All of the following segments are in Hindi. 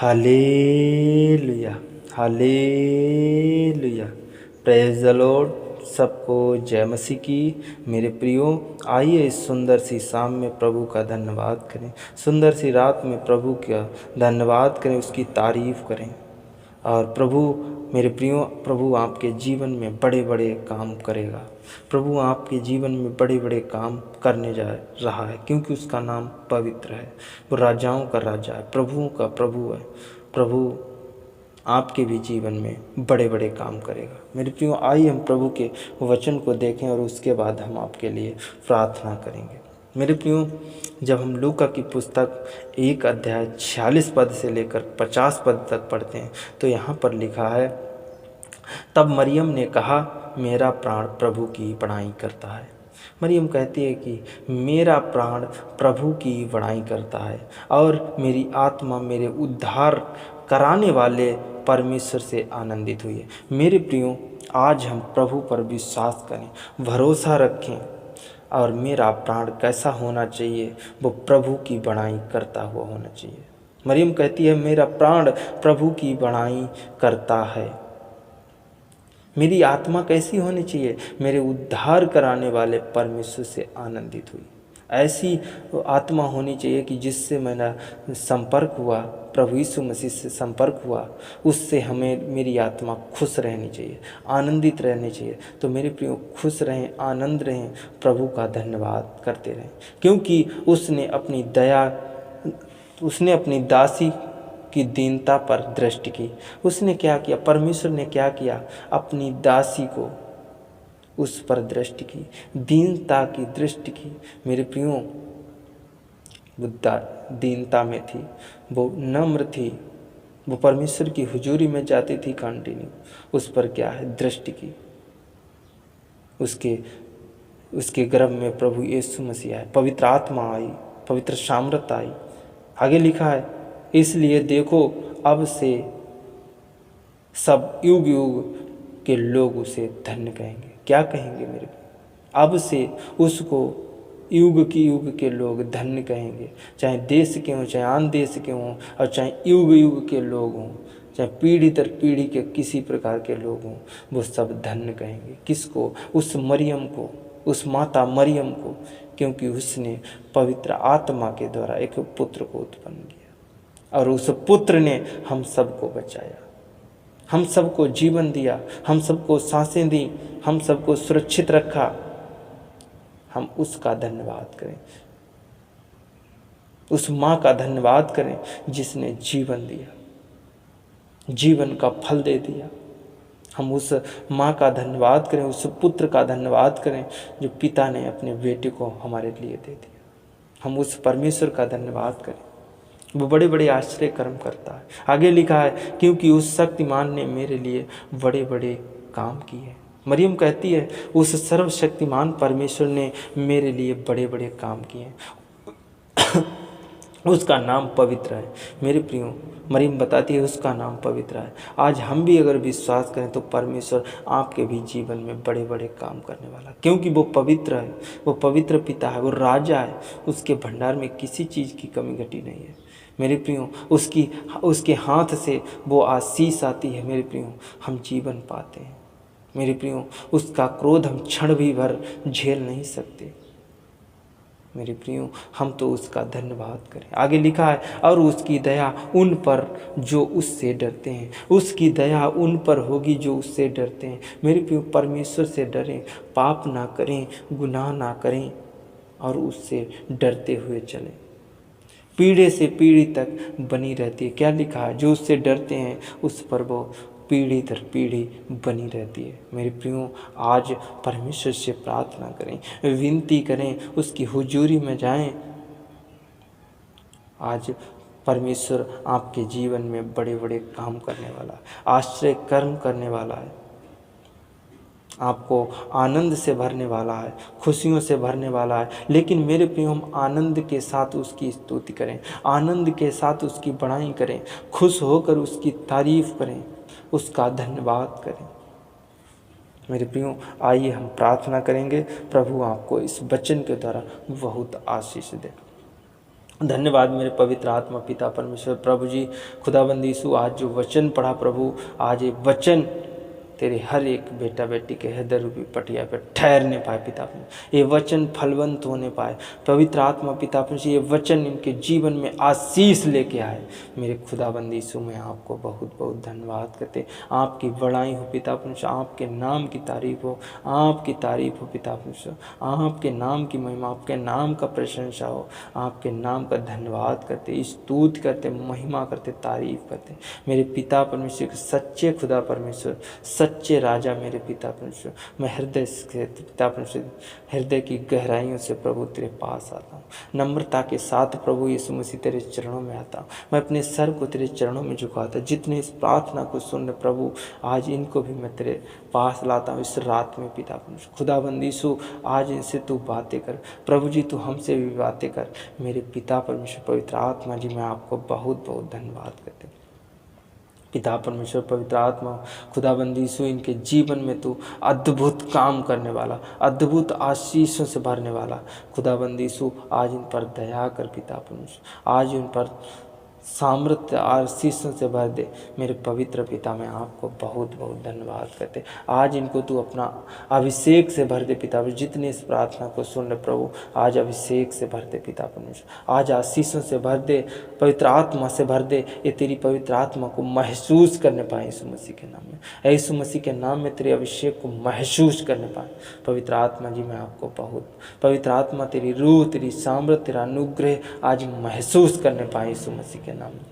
Hallelujah, hallelujah. Praise the Lord. सबको जय मसीह की। मेरे प्रियो, आइए इस सुंदर सी शाम में प्रभु का धन्यवाद करें, सुंदर सी रात में प्रभु का धन्यवाद करें, उसकी तारीफ करें। और प्रभु, मेरे प्रियो, प्रभु आपके जीवन में बड़े बड़े काम करेगा। प्रभु आपके जीवन में बड़े बड़े काम करने जा रहा है, क्योंकि उसका नाम पवित्र है। वो राजाओं का राजा है, प्रभुओं का प्रभु है। प्रभु आपके भी जीवन में बड़े बड़े काम करेगा। मेरे प्रियो, आइए हम प्रभु के वचन को देखें और उसके बाद हम आपके लिए प्रार्थना करेंगे। मेरे प्रियो, जब हम लूका की पुस्तक 1 अध्याय 46 पद से लेकर 50 पद तक पढ़ते हैं तो यहाँ पर लिखा है, तब मरियम ने कहा, मेरा प्राण प्रभु की बड़ाई करता है। मरियम कहती है कि मेरा प्राण प्रभु की बड़ाई करता है और मेरी आत्मा मेरे उद्धार कराने वाले परमेश्वर से आनंदित हुई है। मेरे प्रियो, आज हम प्रभु पर विश्वास करें, भरोसा रखें। और मेरा प्राण कैसा होना चाहिए? वो प्रभु की बड़ाई करता हुआ होना चाहिए। मरियम कहती है, मेरा प्राण प्रभु की बड़ाई करता है। मेरी आत्मा कैसी होनी चाहिए? मेरे उद्धार कराने वाले परमेश्वर से आनंदित हुई। ऐसी आत्मा होनी चाहिए कि जिससे मेरा संपर्क हुआ, प्रभु यीशु मसीह से संपर्क हुआ, उससे हमें मेरी आत्मा खुश रहनी चाहिए, आनंदित रहनी चाहिए। तो मेरे प्रियो, खुश रहें, आनंद रहें, प्रभु का धन्यवाद करते रहें, क्योंकि उसने अपनी दासी की दीनता पर दृष्टि की। उसने क्या किया? परमेश्वर ने क्या किया? अपनी दासी को उस पर दृष्टि की, दीनता की दृष्टि की। मेरे प्रियो, बुद्धा दीनता में थी, वो नम्र थी, वो परमेश्वर की हुजूरी में जाती थी कंटिन्यू। उस पर क्या है? दृष्टि की। उसके गर्भ में प्रभु यीशु मसीह आए, पवित्र आत्मा आई, पवित्र सामर्थ आई। आगे लिखा है, इसलिए देखो, अब से सब युग युग के लोग उसे धन्य कहेंगे। क्या कहेंगे मेरे? अब से उसको युग के लोग धन्य कहेंगे। चाहे देश के हों, चाहे आन देश के हों, और चाहे युग युग के लोग हों, चाहे पीढ़ी दर पीढ़ी के किसी प्रकार के लोग हों, वो सब धन्य कहेंगे। किसको? उस मरियम को, उस माता मरियम को, क्योंकि उसने पवित्र आत्मा के द्वारा एक पुत्र को उत्पन्न किया और उस पुत्र ने हम सबको बचाया, हम सबको जीवन दिया, हम सबको सांसें दी, हम सबको सुरक्षित रखा। हम उसका धन्यवाद करें, उस माँ का धन्यवाद करें जिसने जीवन दिया, जीवन का फल दे दिया। हम उस माँ का धन्यवाद करें, उस पुत्र का धन्यवाद करें जो पिता ने अपने बेटे को हमारे लिए दे दिया। हम उस परमेश्वर का धन्यवाद करें, वो बड़े बड़े आश्चर्य कर्म करता है। आगे लिखा है, क्योंकि उस शक्तिमान ने मेरे लिए बड़े बड़े काम किए। मरियम कहती है, उस सर्वशक्तिमान परमेश्वर ने मेरे लिए बड़े बड़े काम किए। उसका नाम पवित्र है। मेरे प्रियो, मरियम बताती है उसका नाम पवित्र है। आज हम भी अगर विश्वास करें तो परमेश्वर आपके भी जीवन में बड़े बड़े काम करने वाला, क्योंकि वो पवित्र है, वो पवित्र पिता है, वो राजा है। उसके भंडार में किसी चीज़ की कमी घटी नहीं है। मेरे प्रियो, उसके हाथ से वो आशीष आती है। मेरे प्रियो, हम जीवन पाते हैं। मेरे प्रियो, उसका क्रोध हम क्षण भी भर झेल नहीं सकते। मेरे प्रियो, हम तो उसका धन्यवाद करें। आगे लिखा है, और उसकी दया उन पर जो उससे डरते हैं, उसकी दया उन पर होगी जो उससे डरते हैं। मेरे प्रियो, परमेश्वर से डरें, पाप ना करें, गुनाह ना करें और उससे डरते हुए चलें। पीढ़ी से पीढ़ी तक बनी रहती है। क्या लिखा है? जो उससे डरते हैं उस पर वो पीढ़ी दर पीढ़ी बनी रहती है। मेरे प्रियो, आज परमेश्वर से प्रार्थना करें, विनती करें, उसकी हुजूरी में जाएं। आज परमेश्वर आपके जीवन में बड़े बड़े काम करने वाला है, आश्चर्य कर्म करने वाला है, आपको आनंद से भरने वाला है, खुशियों से भरने वाला है। लेकिन मेरे प्रियो, हम आनंद के साथ उसकी स्तुति करें, आनंद के साथ उसकी बड़ाई करें, खुश होकर उसकी तारीफ करें, उसका धन्यवाद करें। मेरे प्रियो, आइए हम प्रार्थना करेंगे। प्रभु आपको इस वचन के द्वारा बहुत आशीष दे। धन्यवाद मेरे पवित्र आत्मा पिता परमेश्वर। प्रभु जी खुदाबंद यीशु, आज जो वचन पढ़ा प्रभु, आज ये वचन तेरे हर एक बेटा बेटी के हृदय रूपी पटिया पर ठहरने पाए पिता परमेश्वर, ये वचन फलवंत होने पाए पवित्र आत्मा पिता परमेश्वर, ये वचन इनके जीवन में आशीष लेके आए। मेरे खुदाबंद यीशु, मैं आपको बहुत बहुत धन्यवाद करते, आपकी बड़ाई हो पिता परमेश्वर, आपके नाम की तारीफ हो, आपकी तारीफ हो पिता परमेश्वर, आपके नाम की महिमा, आपके नाम का प्रशंसा हो, आपके नाम का धन्यवाद करते, स्तुति करते, महिमा करते, तारीफ करते। मेरे पिता परमेश्वर के सच्चे खुदा परमेश्वर, सच्चे राजा मेरे पिता परमेश्वर, मैं हृदय से पिता परमेश्वर, हृदय की गहराइयों से प्रभु तेरे पास आता हूँ, नम्रता के साथ प्रभु यीशु मसीह तेरे चरणों में आता हूँ। मैं अपने सर को तेरे चरणों में झुकाता, जितने इस प्रार्थना को सुन रहे प्रभु, आज इनको भी मैं तेरे पास लाता हूँ इस रात में पिता परमेश्वर। खुदाबंद यीशु, आज इनसे तू बातें कर प्रभु जी, तू हमसे भी बातें कर मेरे पिता परमेश्वर। पवित्र आत्मा जी, मैं आपको बहुत बहुत धन्यवाद करते हैं पिता परमेश्वर। पवित्र आत्मा खुदाबंद यीशु, इनके जीवन में तू अद्भुत काम करने वाला, अद्भुत आशीषों से भरने वाला खुदाबंद यीशु, आज इन पर दया कर पिता परमेश्वर, आज इन पर सामर्थ्य आशीषों से भर दे मेरे पवित्र पिता। मैं आपको बहुत बहुत धन्यवाद करते, आज इनको तू अपना अभिषेक से भर दे पिता। जितने इस प्रार्थना को सुन रहे प्रभु, आज अभिषेक से भर दे पिता परमेश्वर, आज आशीषों से भर दे, पवित्र आत्मा से भर दे। ये तेरी पवित्र आत्मा को महसूस करने पाए यीशु मसीह के नाम में, यीशु मसीह के नाम में तेरे अभिषेक को महसूस करने पाए पवित्र आत्मा जी। मैं आपको बहुत पवित्र आत्मा, तेरी रूह, तेरी सामर्थ्य, तेरा अनुग्रह आज महसूस करने पाए यीशु मसीह के नाम में।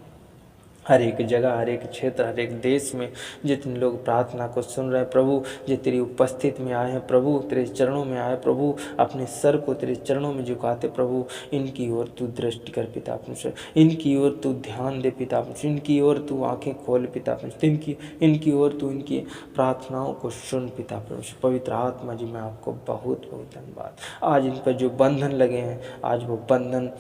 हर एक जगह, हर एक क्षेत्र, हर एक देश में जितने लोग प्रार्थना को सुन रहे हैं प्रभु, जो तेरी उपस्थित में आए हैं प्रभु, तेरे चरणों में आए प्रभु, अपने सर को तेरे चरणों में झुकाते प्रभु, इनकी ओर तू दृष्टि कर पिता परमेश्वर, इनकी ओर तू ध्यान दे पिता परमेश्वर, इनकी ओर तू आंखें खोल पिता परमेश्वर, इनकी ओर तू इनकी प्रार्थनाओं को सुन पिता परमेश्वर। पवित्र आत्मा जी, मैं आपको बहुत बहुत धन्यवाद। आज इन पर जो बंधन लगे हैं, आज वो बंधन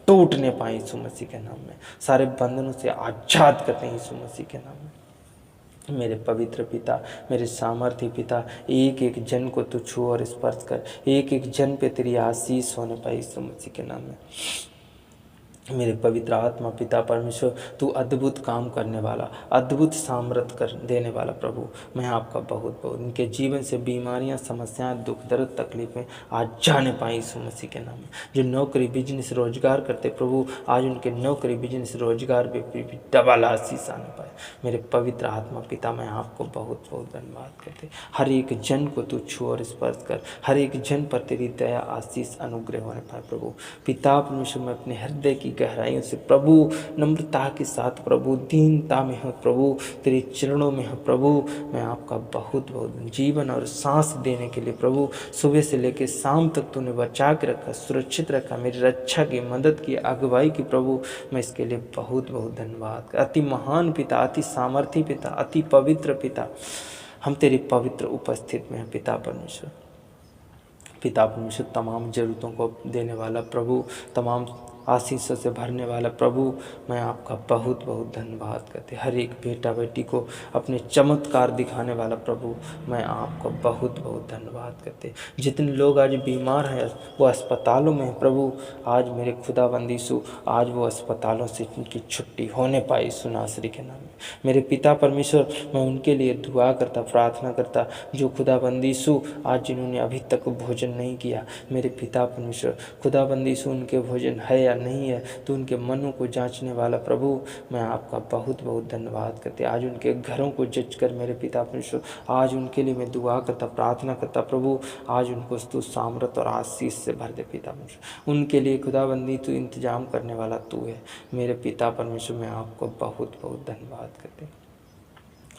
टूटने पाए यीशु मसीह के नाम में, सारे बंधनों से आज़ाद करते हैं यीशु मसीह के नाम में। मेरे पवित्र पिता, मेरे सामर्थ्य पिता, एक एक जन को तू छू और स्पर्श कर, एक एक जन पे तेरी आशीष होने पाए यीशु मसीह के नाम में। मेरे पवित्र आत्मा पिता परमेश्वर, तू अद्भुत काम करने वाला, अद्भुत सामर्थ्य कर देने वाला प्रभु, मैं आपका बहुत बहुत, इनके जीवन से बीमारियां, समस्याएं, दुख दर्द, तकलीफें आज जाने पाए यीशु मसीह के नाम में। जो नौकरी, बिजनेस, रोजगार करते प्रभु, आज उनके नौकरी, बिजनेस, रोजगार पे भी डबल आशीष आने पाए मेरे पवित्र आत्मा पिता। मैं आपको बहुत बहुत धन्यवाद करते, हर एक जन को तू छू और स्पर्श कर, हर एक जन पर तेरी दया, आशीष, अनुग्रह होने पाए प्रभु पिता परमेश्वर। मैं अपने हृदय की गहराइयों से प्रभु नम्रता के साथ प्रभु, दीनता में हो प्रभु, तेरे चरणों में हो प्रभु। मैं आपका बहुत बहुत जीवन और सांस देने के लिए प्रभु, सुबह से लेकर शाम तक तूने बचा के रखा, सुरक्षित रखा, मेरी रक्षा की, मदद की, अगुवाई की प्रभु, मैं इसके लिए बहुत बहुत धन्यवाद। अति महान पिता, अति सामर्थी पिता, अति पवित्र पिता, हम तेरी पवित्र उपस्थित में हैं पिता परमेश्वर। पिता परमेश्वर, तमाम ज़रूरतों को देने वाला प्रभु, तमाम आशीषों से भरने वाला प्रभु, मैं आपका बहुत बहुत धन्यवाद करते, हर एक बेटा बेटी को अपने चमत्कार दिखाने वाला प्रभु, मैं आपको बहुत बहुत धन्यवाद करते। जितने लोग आज बीमार हैं, वो अस्पतालों में हैं प्रभु, आज मेरे खुदाबंद यीशु, आज वो अस्पतालों से उनकी छुट्टी होने पाई यीशु नासरी के नाम में। मेरे पिता परमेश्वर, मैं उनके लिए दुआ करता, प्रार्थना करता, जो खुदाबंद यीशु आज जिन्होंने अभी तक भोजन नहीं किया, मेरे पिता परमेश्वर खुदाबंद यीशु, उनके भोजन है या नहीं है, तो उनके मनों को जांचने वाला प्रभु, मैं आपका बहुत बहुत धन्यवाद करते। आज उनके घरों को जज कर मेरे पिता परमेश्वर, आज उनके लिए मैं दुआ करता, प्रार्थना करता प्रभु, आज उनको तू सामर्थ और आशीष से भर दे पिता परमेश्वर। उनके लिए खुदाबंदी तू इंतजाम करने वाला तू है मेरे पिता परमेश्वर, मैं आपको बहुत बहुत धन्यवाद करते।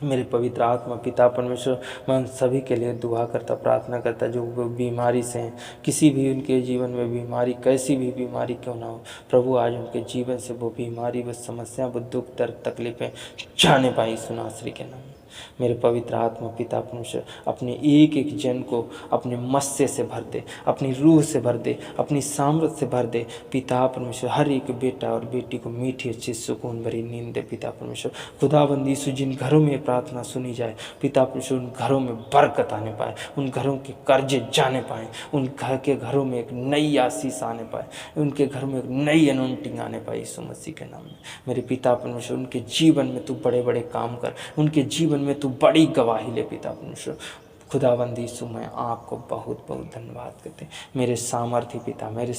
मेरे पवित्र आत्मा पिता परमेश्वर, मैं उन सभी के लिए दुआ करता, प्रार्थना करता जो वो बीमारी से हैं, किसी भी उनके जीवन में बीमारी, कैसी भी बीमारी क्यों ना हो प्रभु, आज उनके जीवन से वो बीमारी, वो समस्या, वो दुख दर्द, तकलीफें जाने पाई यीशु नासरी के नाम में। मेरे पवित्र आत्मा पिता परमेश्वर अपने एक एक जन को अपने मत्स्य से भर दे, अपनी रूह से भर दे, अपनी सामर्थ से भर दे पिता परमेश्वर। हर एक बेटा और बेटी को मीठी अच्छी सुकून भरी नींद दे पिता परमेश्वर। खुदाबंदी यीशु जिन घरों में प्रार्थना सुनी जाए पिता परमेश्वर, उन घरों में बरकत आने पाए, उन घरों के कर्जे जाने पाए, उन घर के घरों में एक नई आशीष आने पाए, उनके घर में एक नई अनॉइंटिंग आने पाए यीशु मसीह के नाम में। मेरे पिता परमेश्वर उनके जीवन में तू बड़े बड़े काम कर, उनके जीवन में तू बड़ी गवाही ले पिता परमेश्वर। खुदाबंदी यीशु मैं आपको बहुत बहुत धन्यवाद करते हैं। मेरे सामर्थ्य पिता, मेरे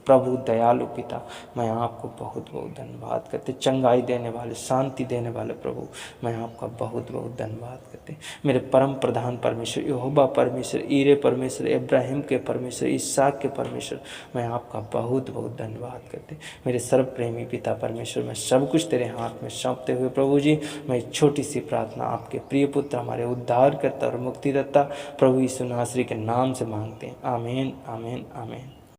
प्रभु दयालु पिता, मैं आपको बहुत बहुत धन्यवाद करते। चंगाई देने वाले, शांति देने वाले प्रभु, मैं आपका बहुत बहुत धन्यवाद करते। मेरे परम प्रधान परमेश्वर, यहोवा परमेश्वर, ईरे परमेश्वर, इब्राहिम के परमेश्वर, इसहाक के परमेश्वर, मैं आपका बहुत बहुत धन्यवाद करते। मेरे सर्व प्रेमी पिता परमेश्वर, मैं सब कुछ तेरे हाथ में सौंपते हुए प्रभु जी, मैं एक छोटी सी प्रार्थना आपके प्रिय पुत्र, हमारे उद्धारकर्ता और मुक्तिदाता प्रभु यीशु नासरी के नाम से मांगते हैं। आमीन, आमीन, आमीन।